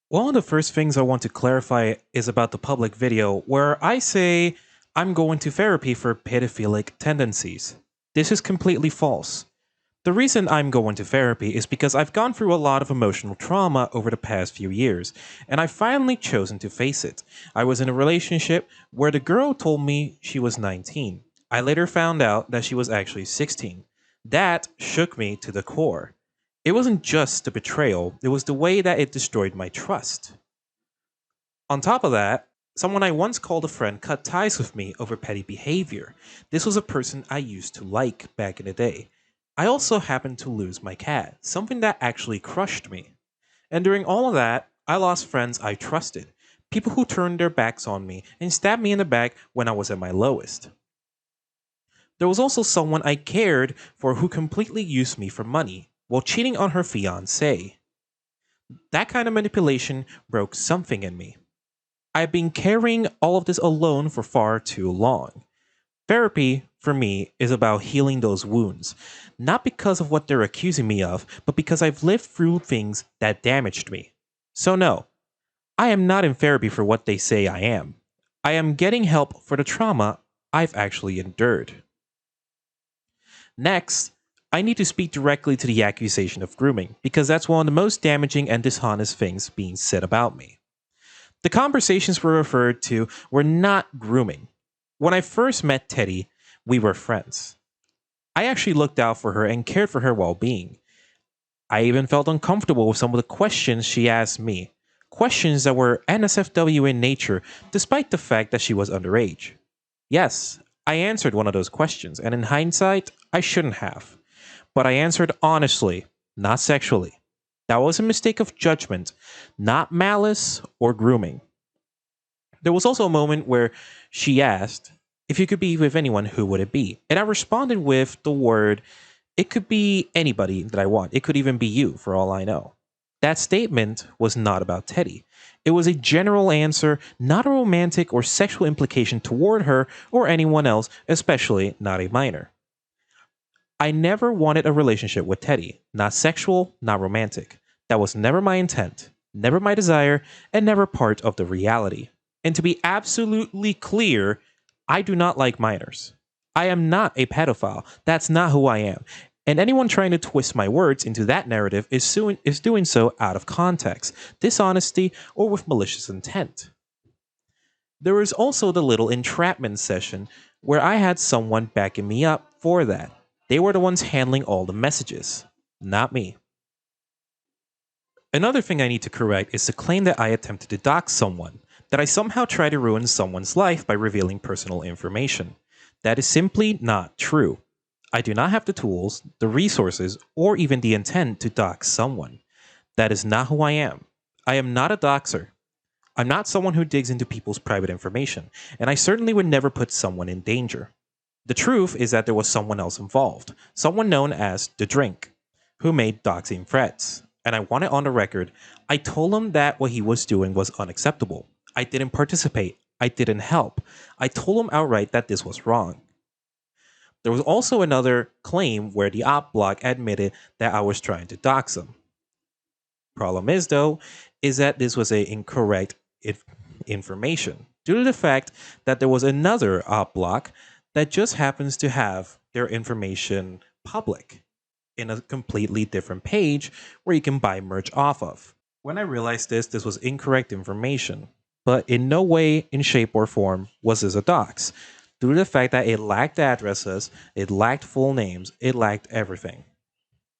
One of the first things I want to clarify is about the public video where I say I'm going to therapy for pedophilic tendencies. This is completely false. The reason I'm going to therapy is because I've gone through a lot of emotional trauma over the past few years, and I've finally chosen to face it. I was in a relationship where the girl told me she was 19. I later found out that she was actually 16. That shook me to the core. It wasn't just the betrayal, it was the way that it destroyed my trust. On top of that, someone I once called a friend cut ties with me over petty behavior. This was a person I used to like back in the day. I also happened to lose my cat, something that actually crushed me. And during all of that, I lost friends I trusted, people who turned their backs on me and stabbed me in the back when I was at my lowest. There was also someone I cared for who completely used me for money while cheating on her fiance. That kind of manipulation broke something in me. I've been carrying all of this alone for far too long. Therapy, for me, is about healing those wounds, not because of what they're accusing me of, but because I've lived through things that damaged me. So, no, I am not in therapy for what they say I am. I am getting help for the trauma I've actually endured. Next, I need to speak directly to the accusation of grooming, because that's one of the most damaging and dishonest things being said about me. The conversations we referred to were not grooming. When I first met Teddy, we were friends. I actually looked out for her and cared for her well being. I even felt uncomfortable with some of the questions she asked me, questions that were NSFW in nature, despite the fact that she was underage. Yes, I answered one of those questions, and in hindsight, I shouldn't have. But I answered honestly, not sexually. That was a mistake of judgment, not malice or grooming. There was also a moment where she asked, if you could be with anyone, who would it be? And I responded with the word, it could be anybody that I want. It could even be you, for all I know. That statement was not about Teddy. It was a general answer, not a romantic or sexual implication toward her or anyone else, especially not a minor. I never wanted a relationship with Teddy, not sexual, not romantic. That was never my intent, never my desire, and never part of the reality. And to be absolutely clear, I do not like minors. I am not a pedophile. That's not who I am. And anyone trying to twist my words into that narrative is doing so out of context, dishonesty, or with malicious intent. There was also the little entrapment session where I had someone backing me up for that. They were the ones handling all the messages, not me. Another thing I need to correct is the claim that I attempted to dox someone, that I somehow try to ruin someone's life by revealing personal information. That is simply not true. I do not have the tools, the resources, or even the intent to dox someone. That is not who I am. I am not a doxer. I'm not someone who digs into people's private information, and I certainly would never put someone in danger. The truth is that there was someone else involved, someone known as The Drink, who made doxing threats. And I want it on the record, I told him that what he was doing was unacceptable. I didn't participate. I didn't help. I told him outright that this was wrong. There was also another claim where the op block admitted that I was trying to dox him. Problem is, though, is that this was a incorrect information due to the fact that there was another op block that just happens to have their information public in a completely different page where you can buy merch off of. When I realized this was incorrect information, but in no way, in shape, or form was this a dox, due to the fact that it lacked addresses, it lacked full names, it lacked everything.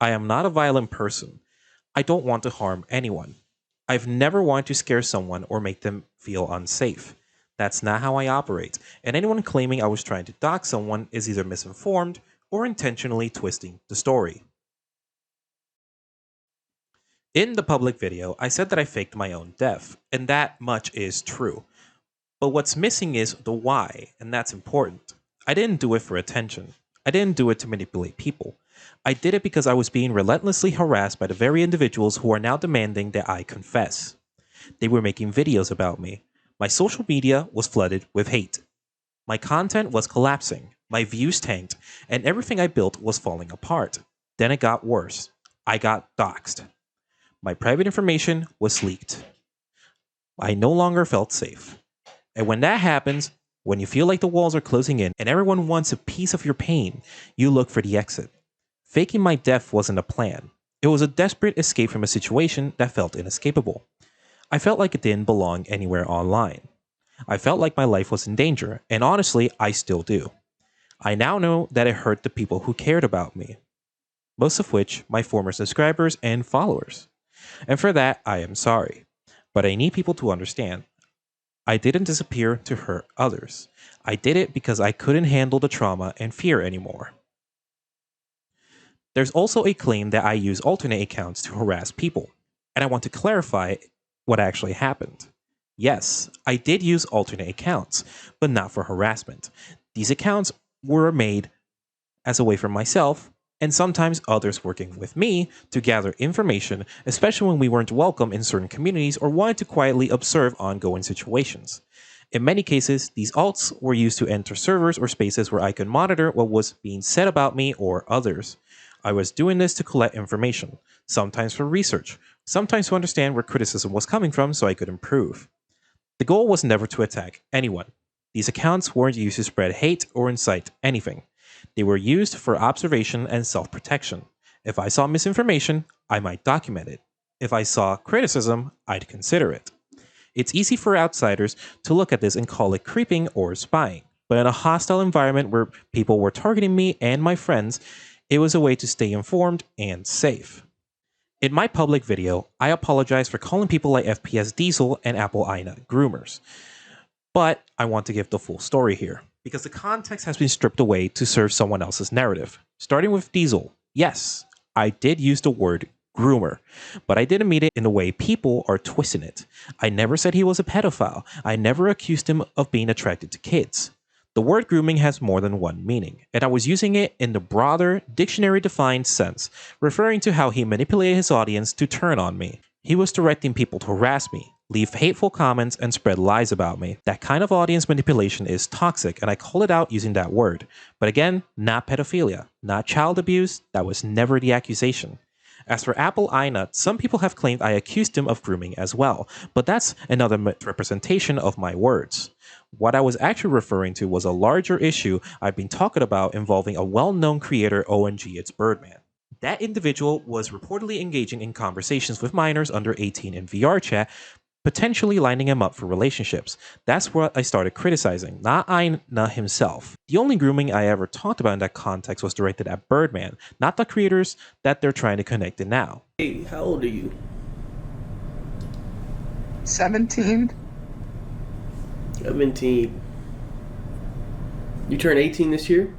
I am not a violent person. I don't want to harm anyone. I've never wanted to scare someone or make them feel unsafe. That's not how I operate, and anyone claiming I was trying to dox someone is either misinformed or intentionally twisting the story. In the public video, I said that I faked my own death, and that much is true. But what's missing is the why, and that's important. I didn't do it for attention. I didn't do it to manipulate people. I did it because I was being relentlessly harassed by the very individuals who are now demanding that I confess. They were making videos about me. My social media was flooded with hate. My content was collapsing. My views tanked, and everything I built was falling apart. Then it got worse. I got doxxed. My private information was leaked. I no longer felt safe. And when that happens, when you feel like the walls are closing in and everyone wants a piece of your pain, you look for the exit. Faking my death wasn't a plan. It was a desperate escape from a situation that felt inescapable. I felt like it didn't belong anywhere online. I felt like my life was in danger, and honestly, I still do. I now know that it hurt the people who cared about me, most of which my former subscribers and followers. And for that, I am sorry. But I need people to understand. I didn't disappear to hurt others. I did it because I couldn't handle the trauma and fear anymore. There's also a claim that I use alternate accounts to harass people, and I want to clarify what actually happened. Yes, I did use alternate accounts, but not for harassment. These accounts were made as a way for myself and sometimes others working with me to gather information, especially when we weren't welcome in certain communities or wanted to quietly observe ongoing situations. In many cases, these alts were used to enter servers or spaces where I could monitor what was being said about me or others. I was doing this to collect information, sometimes for research, sometimes to understand where criticism was coming from so I could improve. The goal was never to attack anyone. These accounts weren't used to spread hate or incite anything. They were used for observation and self protection. If I saw misinformation, I might document it. If I saw criticism, I'd consider it. It's easy for outsiders to look at this and call it creeping or spying. But in a hostile environment where people were targeting me and my friends, it was a way to stay informed and safe. In my public video, I apologize for calling people like FPS Diesel and Apple Ina groomers. But I want to give the full story here, because the context has been stripped away to serve someone else's narrative. Starting with Diesel, yes, I did use the word groomer, but I didn't mean it in the way people are twisting it. I never said he was a pedophile. I never accused him of being attracted to kids. The word grooming has more than one meaning, and I was using it in the broader, dictionary-defined sense, referring to how he manipulated his audience to turn on me. He was directing people to harass me, leave hateful comments, and spread lies about me. That kind of audience manipulation is toxic, and I call it out using that word. But again, not pedophilia, not child abuse, that was never the accusation. As for Apple iNut, some people have claimed I accused him of grooming as well, but that's another misrepresentation of my words. What I was actually referring to was a larger issue I've been talking about involving a well-known creator, ONG It's Birdman. That individual was reportedly engaging in conversations with minors under 18 in VR chat, potentially lining him up for relationships. That's what I started criticizing, not Aina himself. The only grooming I ever talked about in that context was directed at Birdman, not the creators that they're trying to connect to now. Hey, how old are you? 17. 17. You turn 18 this year?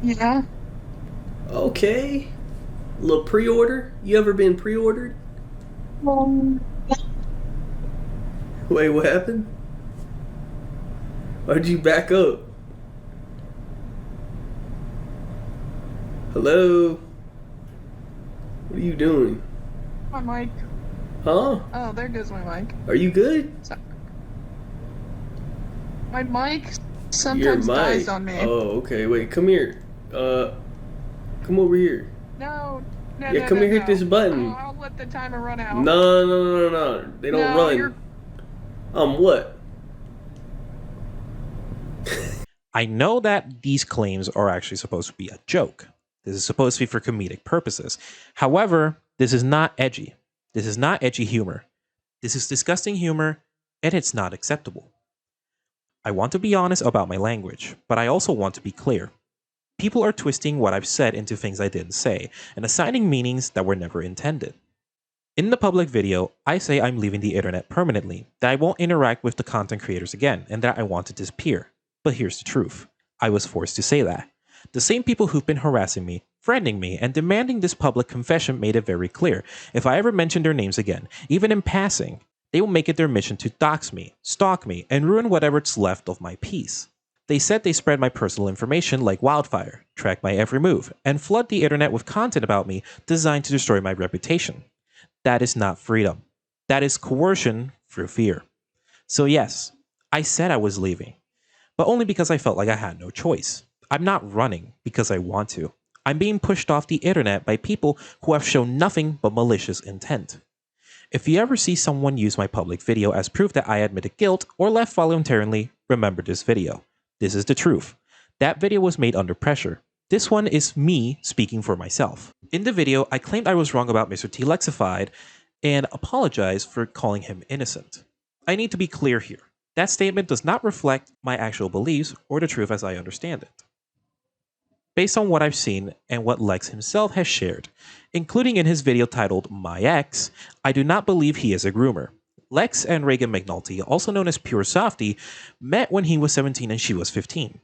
Yeah. Okay. A little pre-order? You ever been pre-ordered? Wait, what happened? Why'd you back up? Hello? What are you doing? My mic. Huh? Oh, there goes my mic. Are you good? My mic Your sometimes mic. dies on me. Oh, okay. Wait, come here. Come over here. No. Yeah, come here, hit this button. Oh, I'll let the timer run out. No. They don't run. What? I know that these claims are actually supposed to be a joke. This is supposed to be for comedic purposes. However, this is not edgy. This is not edgy humor. This is disgusting humor, and it's not acceptable. I want to be honest about my language, but I also want to be clear. People are twisting what I've said into things I didn't say, and assigning meanings that were never intended. In the public video, I say I'm leaving the internet permanently, that I won't interact with the content creators again, and that I want to disappear. But here's the truth. I was forced to say that. The same people who've been harassing me, friending me, and demanding this public confession made it very clear. If I ever mention their names again, even in passing, they will make it their mission to dox me, stalk me, and ruin whatever's left of my peace. They said they spread my personal information like wildfire, track my every move, and flood the internet with content about me designed to destroy my reputation. That is not freedom. That is coercion through fear. So yes, I said I was leaving, but only because I felt like I had no choice. I'm not running because I want to. I'm being pushed off the internet by people who have shown nothing but malicious intent. If you ever see someone use my public video as proof that I admitted guilt or left voluntarily, remember this video. This is the truth. That video was made under pressure. This one is me speaking for myself. In the video, I claimed I was wrong about Mr. T Lexified and apologized for calling him innocent. I need to be clear here. That statement does not reflect my actual beliefs or the truth as I understand it. Based on what I've seen and what Lex himself has shared, including in his video titled My Ex, I do not believe he is a groomer. Lex and Reagan McNulty, also known as Pure Softy, met when he was 17 and she was 15.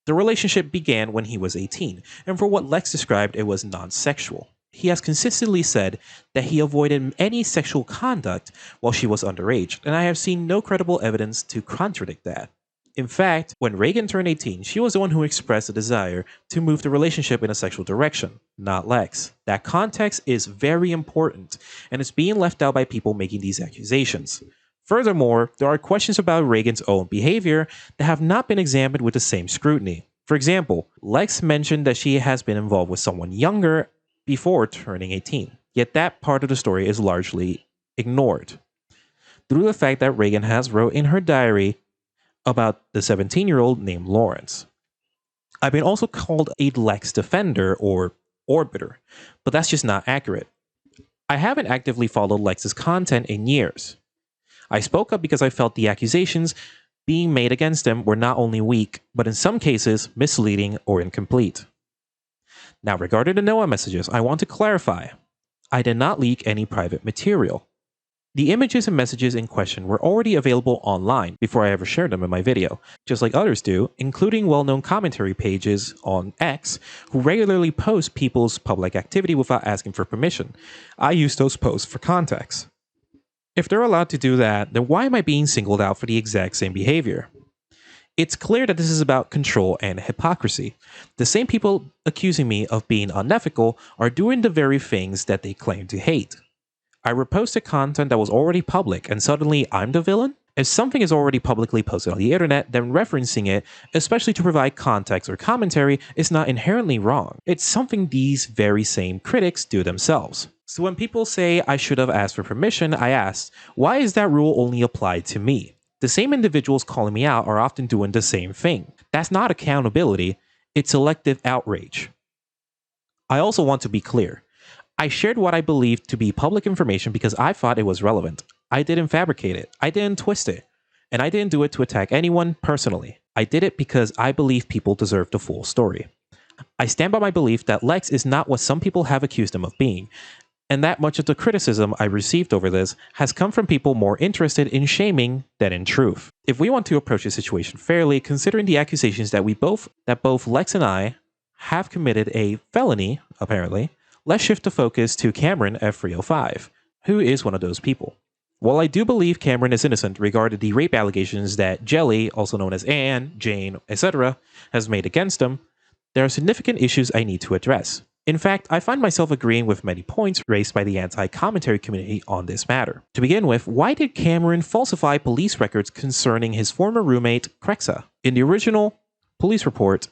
The relationship began when he was 18, and for what Lex described, it was non-sexual. He has consistently said that he avoided any sexual conduct while she was underage, and I have seen no credible evidence to contradict that. In fact, when Reagan turned 18, she was the one who expressed a desire to move the relationship in a sexual direction, not Lex. That context is very important, and it's being left out by people making these accusations. Furthermore, there are questions about Reagan's own behavior that have not been examined with the same scrutiny. For example, Lex mentioned that she has been involved with someone younger before turning 18, yet that part of the story is largely ignored. Through the fact that Reagan has wrote in her diary about the 17-year-old named Lawrence. I've been also called a Lex defender or orbiter, but that's just not accurate. I haven't actively followed Lex's content in years. I spoke up because I felt the accusations being made against him were not only weak, but in some cases misleading or incomplete. Now, regarding the Noah messages, I want to clarify. I did not leak any private material. The images and messages in question were already available online before I ever shared them in my video, just like others do, including well-known commentary pages on X who regularly post people's public activity without asking for permission. I use those posts for context. If they're allowed to do that, then why am I being singled out for the exact same behavior? It's clear that this is about control and hypocrisy. The same people accusing me of being unethical are doing the very things that they claim to hate. I reposted content that was already public and suddenly I'm the villain? If something is already publicly posted on the internet, then referencing it, especially to provide context or commentary, is not inherently wrong. It's something these very same critics do themselves. So when people say I should have asked for permission, I asked, why is that rule only applied to me? The same individuals calling me out are often doing the same thing. That's not accountability, it's selective outrage. I also want to be clear. I shared what I believed to be public information because I thought it was relevant. I didn't fabricate it. I didn't twist it. And I didn't do it to attack anyone personally. I did it because I believe people deserve the full story. I stand by my belief that Lex is not what some people have accused him of being, and that much of the criticism I received over this has come from people more interested in shaming than in truth. If we want to approach the situation fairly, considering the accusations that both Lex and I have committed a felony, apparently, let's shift the focus to Cameron F305, who is one of those people. While I do believe Cameron is innocent regarding the rape allegations that Jelly, also known as Anne, Jane, etc., has made against him, there are significant issues I need to address. In fact, I find myself agreeing with many points raised by the anti-commentary community on this matter. To begin with, why did Cameron falsify police records concerning his former roommate, Crexa? In the original police report,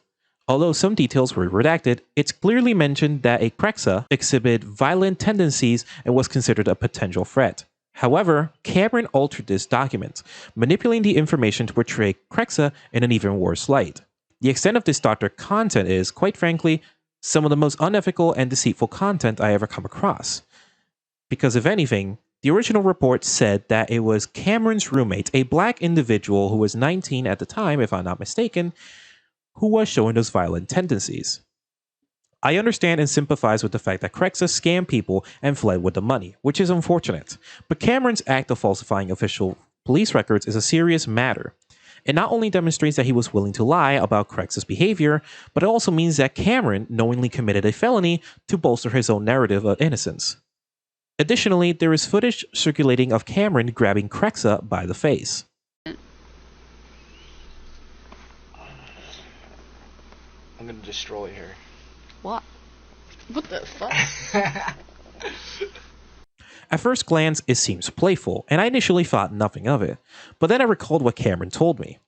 although some details were redacted, it's clearly mentioned that a Crexa exhibited violent tendencies and was considered a potential threat. However, Cameron altered this document, manipulating the information to portray Crexa in an even worse light. The extent of this doctored content is, quite frankly, some of the most unethical and deceitful content I ever come across. Because if anything, the original report said that it was Cameron's roommate, a black individual who was 19 at the time, if I'm not mistaken, who was showing those violent tendencies. I understand and sympathize with the fact that Crexa scammed people and fled with the money, which is unfortunate. But Cameron's act of falsifying official police records is a serious matter. It not only demonstrates that he was willing to lie about Crex's behavior, but it also means that Cameron knowingly committed a felony to bolster his own narrative of innocence. Additionally, there is footage circulating of Cameron grabbing Crexa by the face. I'm gonna destroy her. What? What the fuck? At first glance, it seems playful, and I initially thought nothing of it. But then I recalled what Cameron told me.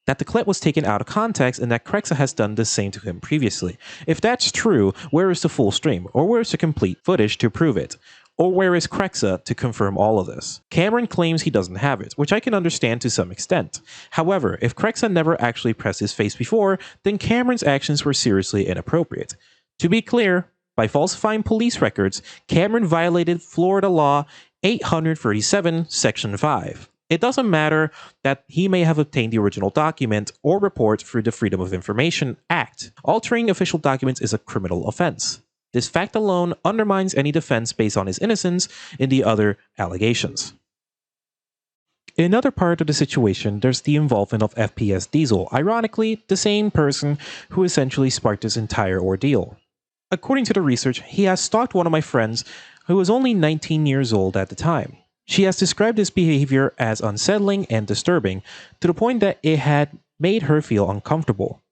That the clip was taken out of context and that Crexa has done the same to him previously. If that's true, where is the full stream? Or where is the complete footage to prove it? Or where is Krexa to confirm all of this? Cameron claims he doesn't have it, which I can understand to some extent. However, if Krexa never actually pressed his face before, then Cameron's actions were seriously inappropriate. To be clear, by falsifying police records, Cameron violated Florida Law 837, Section 5. It doesn't matter that he may have obtained the original document or report through the Freedom of Information Act. Altering official documents is a criminal offense. This fact alone undermines any defense based on his innocence in the other allegations. In another part of the situation, there's the involvement of FPS Diesel, ironically, the same person who essentially sparked this entire ordeal. According to the research, he has stalked one of my friends who was only 19 years old at the time. She has described his behavior as unsettling and disturbing, to the point that it had made her feel uncomfortable.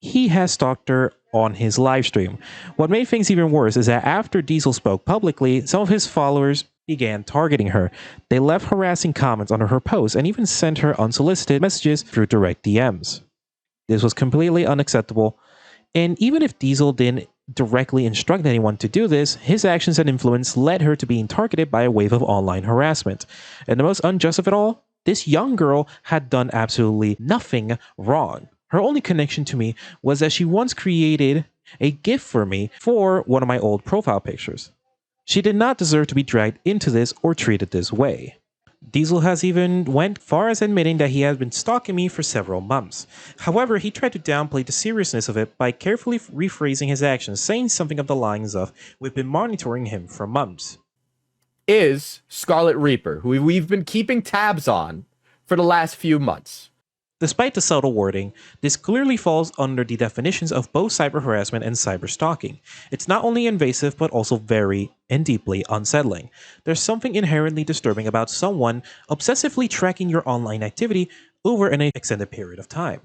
He has stalked her on his livestream. What made things even worse is that after Diesel spoke publicly, some of his followers began targeting her. They left harassing comments under her posts and even sent her unsolicited messages through direct DMs. This was completely unacceptable, and even if Diesel didn't directly instruct anyone to do this, his actions and influence led her to being targeted by a wave of online harassment. And the most unjust of it all, this young girl had done absolutely nothing wrong. Her only connection to me was that she once created a GIF for me for one of my old profile pictures. She did not deserve to be dragged into this or treated this way. Diesel has even went far as admitting that he had been stalking me for several months. However, he tried to downplay the seriousness of it by carefully rephrasing his actions, saying something of the lines of, "We've been monitoring him for months." Is Scarlet Reaper, who we've been keeping tabs on for the last few months. Despite the subtle wording, this clearly falls under the definitions of both cyber harassment and cyber stalking. It's not only invasive, but also very and deeply unsettling. There's something inherently disturbing about someone obsessively tracking your online activity over an extended period of time.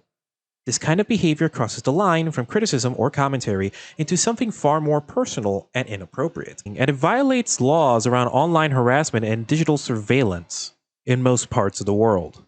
This kind of behavior crosses the line from criticism or commentary into something far more personal and inappropriate. And it violates laws around online harassment and digital surveillance in most parts of the world.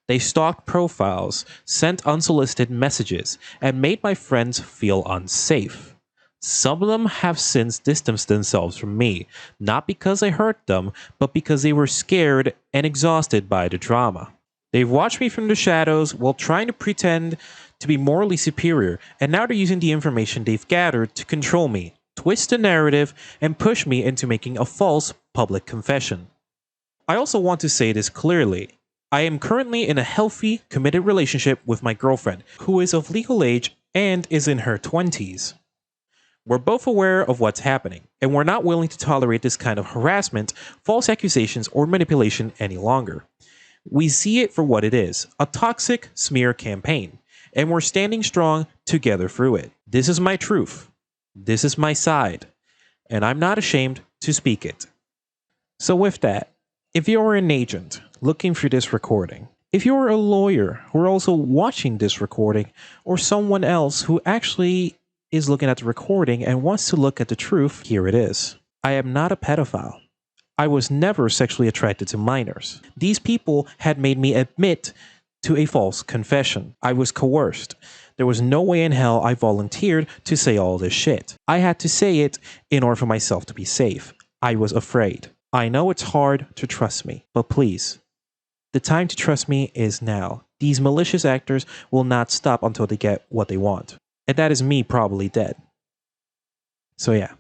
They stalked profiles, sent unsolicited messages, and made my friends feel unsafe. Some of them have since distanced themselves from me, not because I hurt them, but because they were scared and exhausted by the drama. They've watched me from the shadows while trying to pretend to be morally superior, and now they're using the information they've gathered to control me, twist the narrative, and push me into making a false public confession. I also want to say this clearly. I am currently in a healthy, committed relationship with my girlfriend, who is of legal age and is in her 20s. We're both aware of what's happening, and we're not willing to tolerate this kind of harassment, false accusations, or manipulation any longer. We see it for what it is, a toxic smear campaign, and we're standing strong together through it. This is my truth. This is my side, and I'm not ashamed to speak it. So with that, if you're an agent looking for this recording, if you're a lawyer who are also watching this recording, or someone else who actually is looking at the recording and wants to look at the truth, here it is. I am not a pedophile. I was never sexually attracted to minors. These people had made me admit to a false confession. I was coerced. There was no way in hell I volunteered to say all this shit. I had to say it in order for myself to be safe. I was afraid. I know it's hard to trust me, but please, the time to trust me is now. These malicious actors will not stop until they get what they want. And that is me probably dead. So yeah,